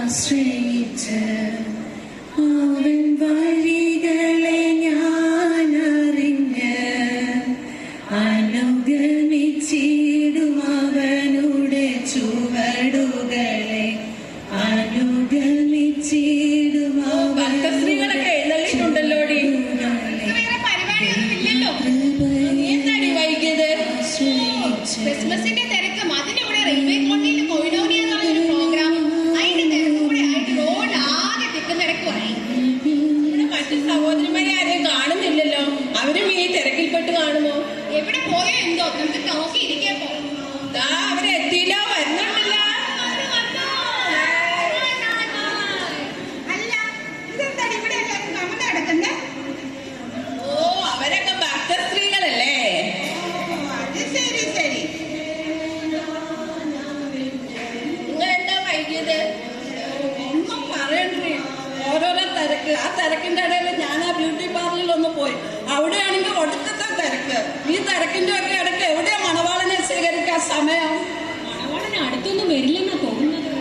ആശ്രയിച്ച് അവൻ വഴികളെ ഞാൻ അറിഞ്ഞ് അനുഗമിച്ചിടും അവനുടെ ചുവടുകളെ അനുഗമിച്ചിടും ഭക്തസ്ത്രീകളൊക്കെ എഴുന്നള്ളിട്ടുണ്ടല്ലോടി. ക്രിസ്മസിന്റെ തിരക്കും അതിനിവിടെ റെയിൽവേ കോളനിയിൽ കൊയിലോണിയ എന്ന് പറഞ്ഞൊരു പ്രോഗ്രാം അതിന്റെ തിരക്കും കൂടെ ആയിട്ട് റോഡ് ആകെ തിക്കും തിരക്കുമായി. ഇവിടെ മറ്റു സഹോദരിമാരെ ആരെയും കാണുന്നില്ലല്ലോ. അവരും ഈ തിരക്കിൽപ്പെട്ട് കാണുമോ? എവിടെ പോയോ എന്തോ, നമുക്ക് നോക്കിയിരിക്കാൻ പോകും. അവരെ എത്തിയില്ലോ, വരുന്നുണ്ടല്ലോ. അല്ല, ഇതെന്താണ് ഇവിടെ എല്ലാവരും നമ്മൾ നടക്കുന്നത്? ഓ, അവരൊക്കെ ഭക്തസ്ത്രീകളല്ലേ? അത് ശരി ശരി. നിങ്ങൾ എന്താ വൈകിയത്? ഒന്നും പറയണ്ടേ, ഓരോരോ തിരക്ക്. ആ തിരക്കിന്റെ ഇടയിൽ ഞാൻ ആ ബ്യൂട്ടി പാർലറിൽ ഒന്ന് പോയി. അവിടെയാണെങ്കിൽ ഒടുക്കത്തെ തിരക്ക്. ഈ തിരക്കിന്റെ ഒക്കെ ഇടയ്ക്ക് എവിടെയാ മണവാളനെ സ്വീകരിക്കാൻ സമയം? മണവാളന് അടുത്തൊന്നും വരില്ലെന്നാ തോന്നുന്നത്.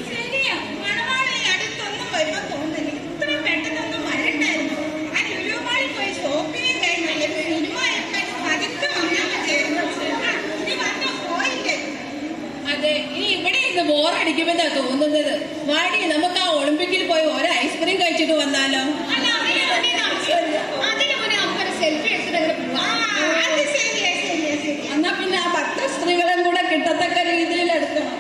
ശരിയാ, മണവാളൻ ഈ അടുത്തൊന്നും വരുമെന്ന് തോന്നുന്നില്ല. ഇത്രയും പെട്ടെന്നൊന്നും വരണ്ടായിരുന്നു. ഞാൻ ലുലുമാളിൽ പോയി ഷോപ്പിംഗ് കഴിഞ്ഞാൽ സിനിമ ഒക്കെ പതുക്കെ വന്നാൽ മതിയായിരുന്നു. ഇനി വന്നോ പോയില്ലേ? അതെ, ഇനി ഇവിടെ ഇരുന്ന് ബോറടിക്കുമെന്നാ തോന്നുന്നത്. വാടി, നമുക്ക് ആ ഒളിമ്പിക്കിൽ പോയി ഒരു ഐസ്ക്രീം കഴിച്ചിട്ട് വന്നാലോ? അല്ല, അതിന് മുന്നേ നമുക്കൊരു സെൽഫി എടുത്തിട്ട് പോവാം. അത് ശരിയാ ശരിയാ ശരിയാ. എന്നാ പിന്നെ ആ ഭക്തസ്ത്രീകളും കൂടെ കിട്ടത്തക്ക രീതിയിൽ എടുക്കണം.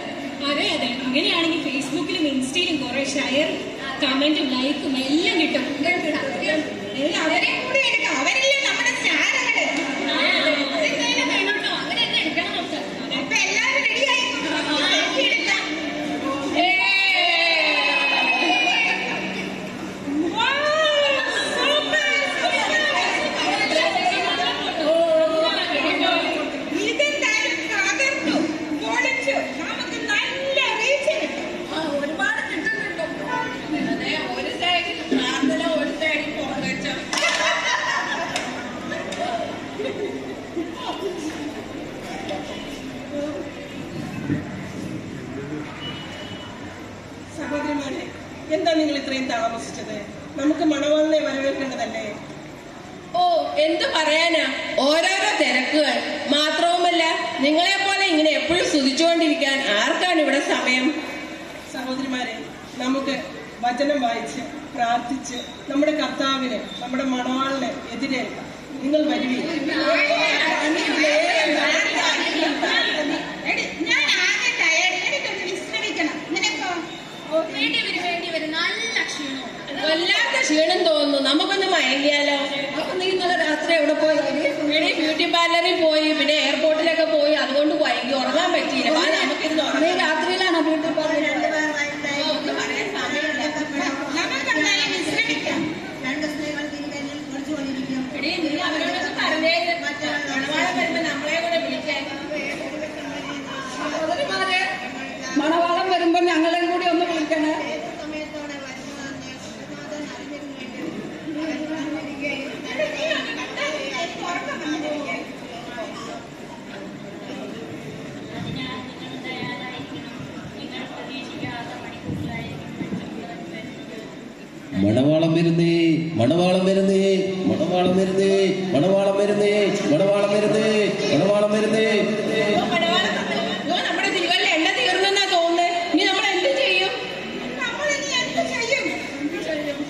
അതെ അതെ, അങ്ങനെയാണെങ്കിൽ ഫേസ്ബുക്കിലും ഇൻസ്റ്റയിലും കുറെ ഷെയർ കമന്റും ലൈക്കും എല്ലാം കിട്ടും. അവരെ കൂടി എടുക്കാം. അവരല്ലേ നമ്മുടെ സ്റ്റാറുകള്. അതെന്തായാലും വേണോട്ടോ, അങ്ങനെ തന്നെ എടുക്കണം നമുക്ക്. അപ്പൊ എല്ലാവരും റെഡിയായി സെൽഫി എടുക്കാം. ഇതെന്തായാലും തകർത്തു പൊളിച്ചു. നമുക്ക് നല്ല റീച്ച് കിട്ടും. ഒരുപാട് കിട്ടുന്നുണ്ടോ? അതെ, ഒരു സൈഡിൽ പ്രാർത്ഥന, ഒരു സൈഡിൽ പോകച്ചോ. സഹോദരിമാരെ, എന്താ നിങ്ങൾ ഇത്രയും താമസിച്ചത്? നമുക്ക് മണവാളിനെ വരവേൽക്കേണ്ടതല്ലേ? ഓ, എന്ത് പറയാനാ, ഓരോരോ തിരക്കുകൾ. മാത്രവുമല്ല, നിങ്ങളെ പോലെ ഇങ്ങനെ എപ്പോഴും സ്തുതിച്ചുകൊണ്ടിരിക്കാൻ ആർക്കാണ് ഇവിടെ സമയം? സഹോദരിമാരെ, നമുക്ക് വചനം വായിച്ച് പ്രാർത്ഥിച്ച് നമ്മുടെ കർത്താവിനെ, നമ്മുടെ മണവാളിനെ എതിരേൽക്കാം. നിങ്ങൾ വരുവീ. ഞാൻ ആകെ ടയർഡ്. എനിക്കൊന്ന് വിശ്രമിക്കണം. നിനക്കോ? വേണ്ടി വരും നല്ല ക്ഷീണവും. വല്ലാത്ത ക്ഷീണം തോന്നുന്നു. നമുക്കൊന്ന് മയങ്ങിയാലോ? അപ്പൊ നീ ഇന്നലെ രാത്രി എവിടെ പോയി? ഇവിടെ ബ്യൂട്ടി പാർലറിൽ പോയി, പിന്നെ എയർപോർട്ടിലൊക്കെ പോയി. അതുകൊണ്ട് വൈകി ഉറങ്ങാൻ പറ്റിയില്ല. വാ, നമുക്കിന്ന് നീ ഉറങ്ങാം. രാത്രിയിലാണോ ബ്യൂട്ടി പാർലറിൽ? ഒന്നും പറയാൻ സമയമില്ല. നമുക്കെന്തായാലും വിശ്രമിക്കാം. എടീ, നീ അവരോടൊക്കെ പറഞ്ഞേര്. മണവാളൻ വരുമ്പോ നമ്മളെ കൂടെ വിളിക്കാൻ. സഹോദരിമാരെ, മണവാളം വരുമ്പോ ഞങ്ങളെയും കൂടി ഒന്ന് വിളിക്കണേ. മണവാളം വരുന്നേ, മണവാളം വരുന്നേ, മണവാളം വരുന്നേ, മണവാളം വരുന്നേ, മണവാളം വരുന്നേ, മണവാളം വരുന്നേ. ഓ, മണവാളൻ വന്നു. ഓ, നമ്മുടെ ജീവനിൽ എണ്ണ തീർന്നെന്നാ തോന്നുന്നത്. ഇനി നമ്മൾ എന്ത് ചെയ്യും? നമ്മളിനി എന്ത് ചെയ്യും?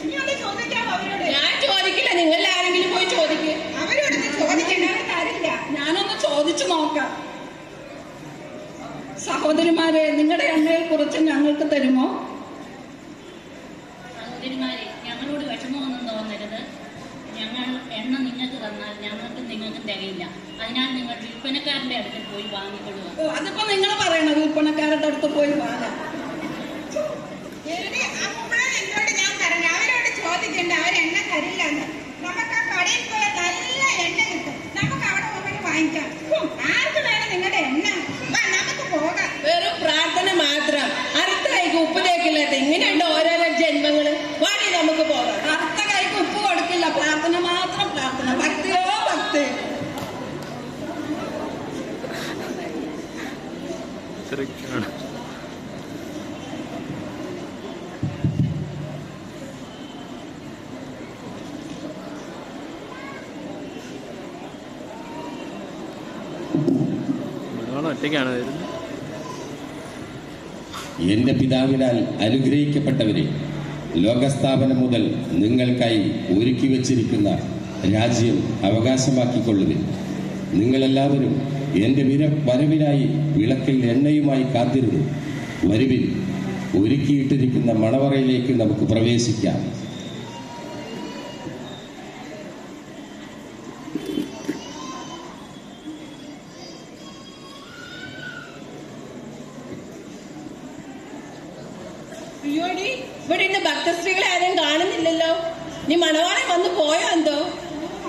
ഇനി ഒന്ന് ചോദിക്കാം അവരോട്. ഞാൻ ചോദിക്കില്ല, നിങ്ങൾ ആരെങ്കിലും പോയി ചോദിക്കുക. അവരോടൊന്ന് ചോദിക്കേണ്ട. അവർ തരില്ല. ഞാനൊന്ന് ചോദിച്ചു നോക്കാം. സഹോദരിമാരെ, നിങ്ങളുടെ എണ്ണയിൽ കുറച്ച് ഞങ്ങൾക്ക് തരുമോ? സഹോദരിമാരെ, ഞങ്ങളോട് വിഷമമൊന്നും തോന്നരുത്. ഞങ്ങൾ എണ്ണ നിങ്ങൾക്ക് തന്നാൽ ഞങ്ങൾക്ക് നിങ്ങൾക്ക് തികയില്ല. അതിനാൽ നിങ്ങൾ വിൽപ്പനക്കാരന്റെ അടുത്ത് പോയി വാങ്ങിക്കൊള്ളുക. ഓ, അതിപ്പോ നിങ്ങൾ പറയണ വിൽപ്പനക്കാരുടെ അടുത്ത് പോയി വാങ്ങാം. അപ്പോഴാണ് എന്നോട് ഞാൻ പറഞ്ഞു അവരോട് ചോദിക്കണ്ട, അവരെണ്ണ തരില്ലെന്ന്. നമുക്ക് ആ കടയിൽ പോയാൽ നല്ല എണ്ണ കിട്ടും. നമുക്ക് അവിടെ പോയി വാങ്ങിക്കാം. ആർക്ക് വേണം നിങ്ങളുടെ എണ്ണ? വാ, നമുക്ക് പോകാം. വെറും പ്രാർത്ഥന മാത്രം. അടുത്ത കൈക്ക് ഉപ്പ് തേക്കില്ലാത്ത ഇങ്ങനെയുണ്ട് ഓരോരോ ജന്മങ്ങള്. വാടി, നമുക്ക് പോകാം. അടുത്ത കൈക്ക് ഉപ്പ് കൊടുക്കില്ല. പ്രാർത്ഥന മാത്രം പ്രാർത്ഥന. ഭക്തിയോ ഭക്തി. ഇത്രയ്ക്ക് ഒറ്റയ്ക്കാണ് വരുന്നത്. എൻ്റെ പിതാവിനാൽ അനുഗ്രഹിക്കപ്പെട്ടവരെ, ലോകസ്ഥാപനം മുതൽ നിങ്ങൾക്കായി ഒരുക്കി വച്ചിരിക്കുന്ന രാജ്യം അവകാശമാക്കിക്കൊള്ളുവിൻ. നിങ്ങളെല്ലാവരും എൻ്റെ വരവിനായി വിളക്കിൽ എണ്ണയുമായി കാത്തിരുന്നു. വരുവിൻ, ഒരുക്കിയിട്ടിരിക്കുന്ന മണവറയിലേക്ക് നമുക്ക് പ്രവേശിക്കാം. അയ്യോടി, ഇവിടെ ഇന്ന് ഭക്തസ്ത്രീകളെ ആരെയും കാണുന്നില്ലല്ലോ. നീ മണവാളൻ വന്ന് പോയോ എന്തോ?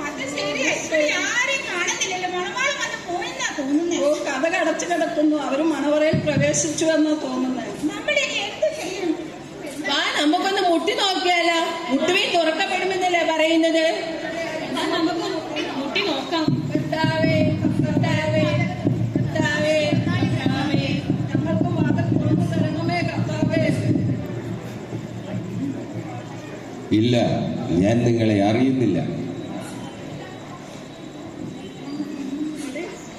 അത് ശരിയാ, ഇവിടെ ആരെയും കാണുന്നില്ലല്ലോ. മണവാളം വന്ന് പോയെന്നാ തോന്നുന്നേ. ഓ, കഥ അടച്ചു കിടക്കുന്നു. അവര് മണവറയിൽ പ്രവേശിച്ചു എന്നാ തോന്നുന്നത്. നമ്മളിനി എന്ത് ചെയ്യും? വാ, നമുക്കൊന്ന് മുട്ടി നോക്കിയാലോ. മുട്ടുവീ തുറക്കപ്പെടുമെന്നല്ലേ പറയുന്നത്? എന്നാ നമുക്ക് മുട്ടി നോക്കാം. കർത്താവേ, കർത്താവേ, കർത്താവേ, കർത്താവേ. ഞങ്ങൾക്ക് വാതിൽ തുറന്നു തരണമേ കർത്താവേ. ഇല്ല, ഞാൻ നിങ്ങളെ അറിയുന്നില്ല.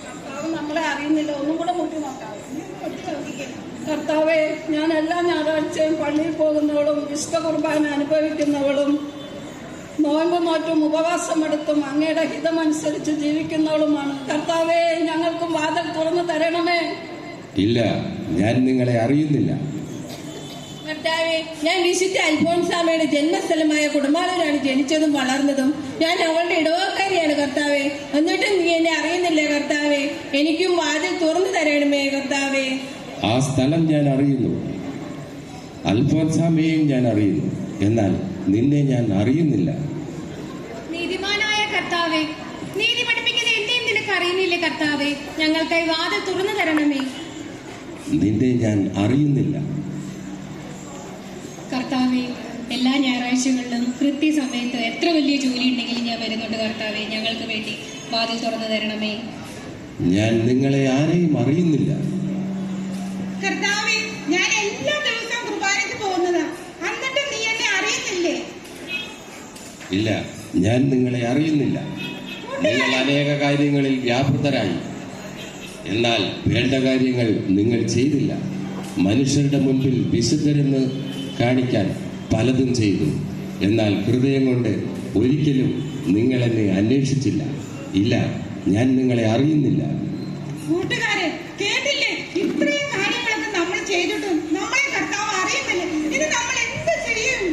കർത്താവ് നമ്മളെ അറിയുന്നില്ല. ഒന്നും കൂടെ മുട്ടി നോക്കാം. കർത്താവേ, ഞാൻ എല്ലാ ഞായറാഴ്ചയും പള്ളിയിൽ പോകുന്നവളും വിശുദ്ധ കുർബാന അനുഭവിക്കുന്നവളും നോയമ്പ് നോറ്റും ഉപവാസമെടുത്തും അങ്ങയുടെ ഹിതമനുസരിച്ച് ജീവിക്കുന്നവളുമാണ്. കർത്താവേ, ഞങ്ങൾക്കും വാതിൽ തുറന്നു തരണമേ. ഇല്ല, ഞാൻ നിങ്ങളെ അറിയുന്നില്ല. കർത്താവേ, ഞാൻ വിശുദ്ധ അൽഫോൻസാമയുടെ ജന്മസ്ഥലമായ കുടമാളൂരാണ് ജനിച്ചതും വളർന്നതും. ഞാൻ അവളുടെ ഇടവക്കാരിയാണ് കർത്താവേ. എന്നിട്ടും നീ എന്നെ അറിയുന്നില്ലേ കർത്താവേ? എനിക്കും വാതിൽ തുറന്നു തരണമേ കർത്താവേ. ആ സ്ഥലം ഞാൻ അറിയുന്നു, അൽഫോൻസാമയെയും ഞാൻ അറിയുന്നു, എന്നാൽ നിന്നെ ഞാൻ അറിയുന്നില്ല. നീതിമാനായ കർത്താവേ, നീതി പഠിപ്പിക്കുന്ന എന്നെയും നിനക്ക് അറിയുന്നില്ലേ കർത്താവേ? ഞങ്ങൾക്കായി വാതിൽ തുറന്നു തരണമേ. നിന്നെ ഞാൻ അറിയുന്നില്ല. കർത്താവേ, എല്ലാ ഞായറാഴ്ചകളിലും കൃത്യസമയത്ത് എത്ര വലിയ ജോലി ഉണ്ടെങ്കിലും ഞാൻ വരുന്നുണ്ട് കർത്താവേ. ഞങ്ങൾക്ക് വേണ്ടി വാതിൽ തുറന്നു തരണമേ. ഞാൻ നിങ്ങളെ ആരെയും അറിയുന്നില്ല. കർത്താവേ, ഞാൻ എല്ലാ ദിവസവും കുർബാനയ്ക്ക് പോകുന്നതാ. എന്നിട്ട് നീ എന്നെ അറിയുന്നില്ലേ? ഇല്ല, ഞാൻ നിങ്ങളെ അറിയുന്നില്ല. നിങ്ങൾ അനേക കാര്യങ്ങളിൽ വ്യാപൃതരായി, എന്നാൽ വേണ്ട കാര്യങ്ങൾ നിങ്ങൾ ചെയ്തില്ല. മനുഷ്യരുടെ മുൻപിൽ വിശുദ്ധരെന്ന് കാണിക്കാൻ പലതും ചെയ്തു, എന്നാൽ ഹൃദയം കൊണ്ട് ഒരിക്കലും നിങ്ങൾ എന്നെ അന്വേഷിച്ചില്ല. ഇല്ല, ഞാൻ നിങ്ങളെ അറിയുന്നില്ല. കൂട്ടുകാരെ, കേട്ടില്ലേ? ഇത്രയും കാര്യങ്ങളൊക്കെ നമ്മൾ ചെയ്തിട്ടും നമ്മളെ കർത്താവ് അറിയുന്നില്ല. ഇത് നമ്മൾ എന്ത് ചെയ്യും?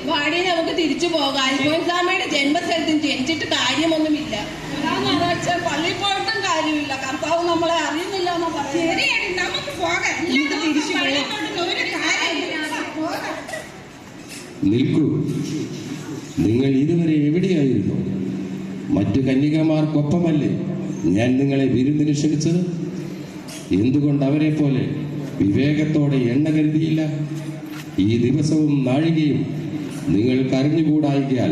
വാടി, നമുക്ക് തിരിച്ചു പോകാം. അൽഫോൻസാമയുടെ ജന്മസ്ഥലത്തും ജനിച്ചിട്ട് കാര്യമൊന്നുമില്ല. എല്ലാ ഞായറാഴ്ച പള്ളിയിൽ പോയിട്ടും കാര്യമില്ല. കർത്താവ് നമ്മളെ അറിയുന്നില്ല എന്ന് പറയുന്നത്. ശരിയാണ്, നമുക്ക് പോകാം. എല്ലാ ദിവസവും പള്ളിയിൽ പോയിട്ട് ഒരു കാര്യമില്ല. പോകാം. നിൽക്കൂ, നിങ്ങൾ ഇതുവരെ എവിടെയായിരുന്നു? മറ്റു കന്യകമാർക്കൊപ്പമല്ലേ ഞാൻ നിങ്ങളെ വിരുന്നിന് ക്ഷണിച്ചത്? എന്തുകൊണ്ട് അവരെ പോലെ വിവേകത്തോടെ എണ്ണ കരുതിയില്ല? ഈ ദിവസവും നാഴികയും നിങ്ങൾക്ക് അറിഞ്ഞുകൂടായികയാൽ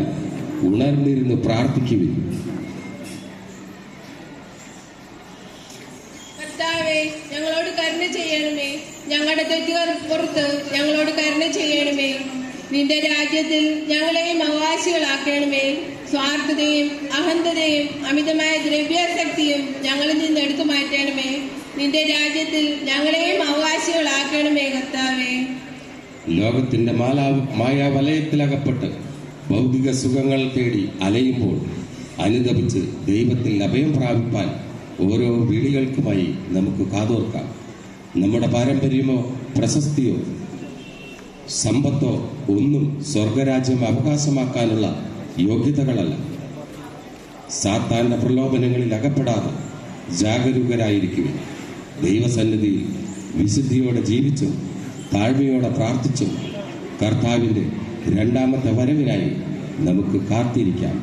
ഉണർന്നിരുന്ന് പ്രാർത്ഥിക്കുവിൻ. കർത്താവേ, ഞങ്ങളോട് കരുണ ചെയ്യണമേ. ഞങ്ങളുടെ തെറ്റുകൾ പുറത്ത് ഞങ്ങളോട് കരുണ ചെയ്യണമേ. നിന്റെ രാജ്യത്തിൽ ഞങ്ങളെയും അവകാശികളാക്കണമേ. സ്വാർത്ഥതയും അഹന്തതയും അമിതമായ ദ്രവ്യാസക്തിയും ഞങ്ങളിൽ നിന്ന് എടുത്തു മാറ്റണമേ. നിന്റെ രാജ്യത്തിൽ ഞങ്ങളെയും അവകാശികളാക്കണമേ കർത്താവേ. ലോകത്തിന്റെ മായാവലയത്തിലകപ്പെട്ട് ഭൗതിക സുഖങ്ങൾ തേടി അലയുമ്പോൾ അനുദപിച്ച് ദൈവത്തിൽ അഭയം പ്രാപിപ്പാൻ ഓരോ വിളികൾക്കുമായി നമുക്ക് കാതോർക്കാം. നമ്മുടെ പാരമ്പര്യമോ പ്രശസ്തിയോ സമ്പത്തോ ഒന്നും സ്വർഗരാജ്യം അവകാശമാക്കാനുള്ള യോഗ്യതകളല്ല. സാത്താന്റെ പ്രലോഭനങ്ങളിൽ അകപ്പെടാതെ ജാഗരൂകരായിരിക്കുവിൻ. ദൈവസന്നിധിയിൽ വിശുദ്ധിയോടെ ജീവിച്ചും താഴ്മയോടെ പ്രാർത്ഥിച്ചും കർത്താവിൻ്റെ രണ്ടാമത്തെ വരവിനായി നമുക്ക് കാത്തിരിക്കാം.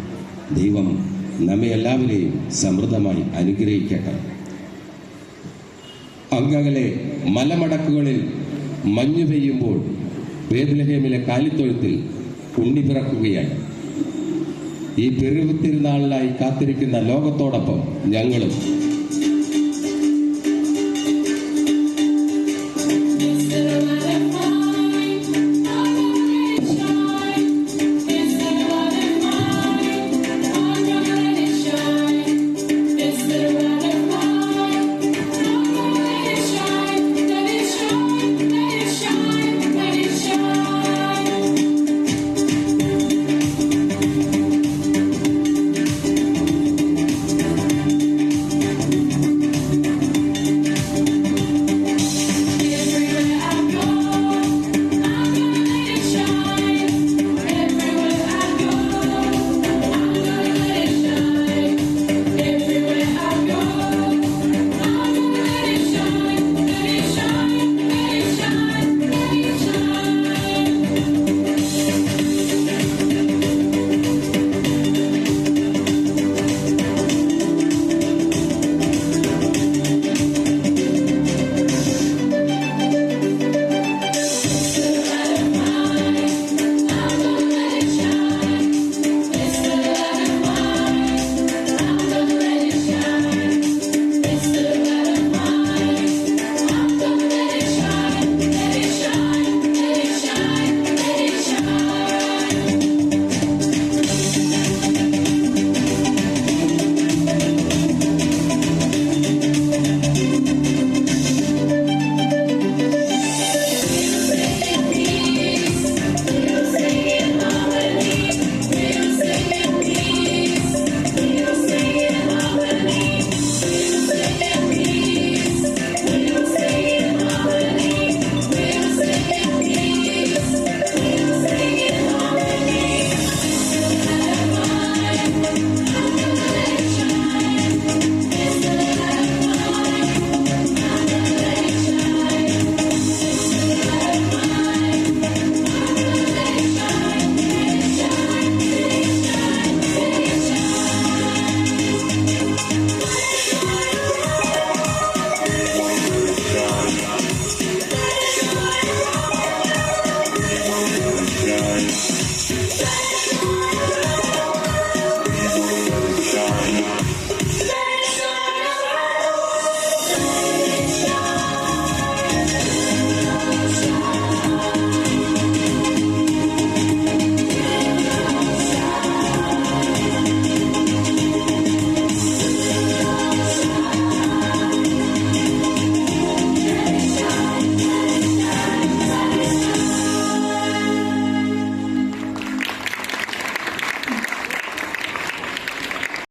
ദൈവം നമ്മെ എല്ലാവരെയും സമൃദ്ധമായി അനുഗ്രഹിക്കട്ടെ. അങ്ങകലെ മലമടക്കുകളിൽ മഞ്ഞു പെയ്യുമ്പോൾ ബേത്ലഹേമിലെ കാലിത്തൊഴുത്തിൽ ഉണ്ണി പിറക്കുകയാണ്. ഈ പെരുവ് തിരുനാളിനായി കാത്തിരിക്കുന്ന ലോകത്തോടൊപ്പം ഞങ്ങളും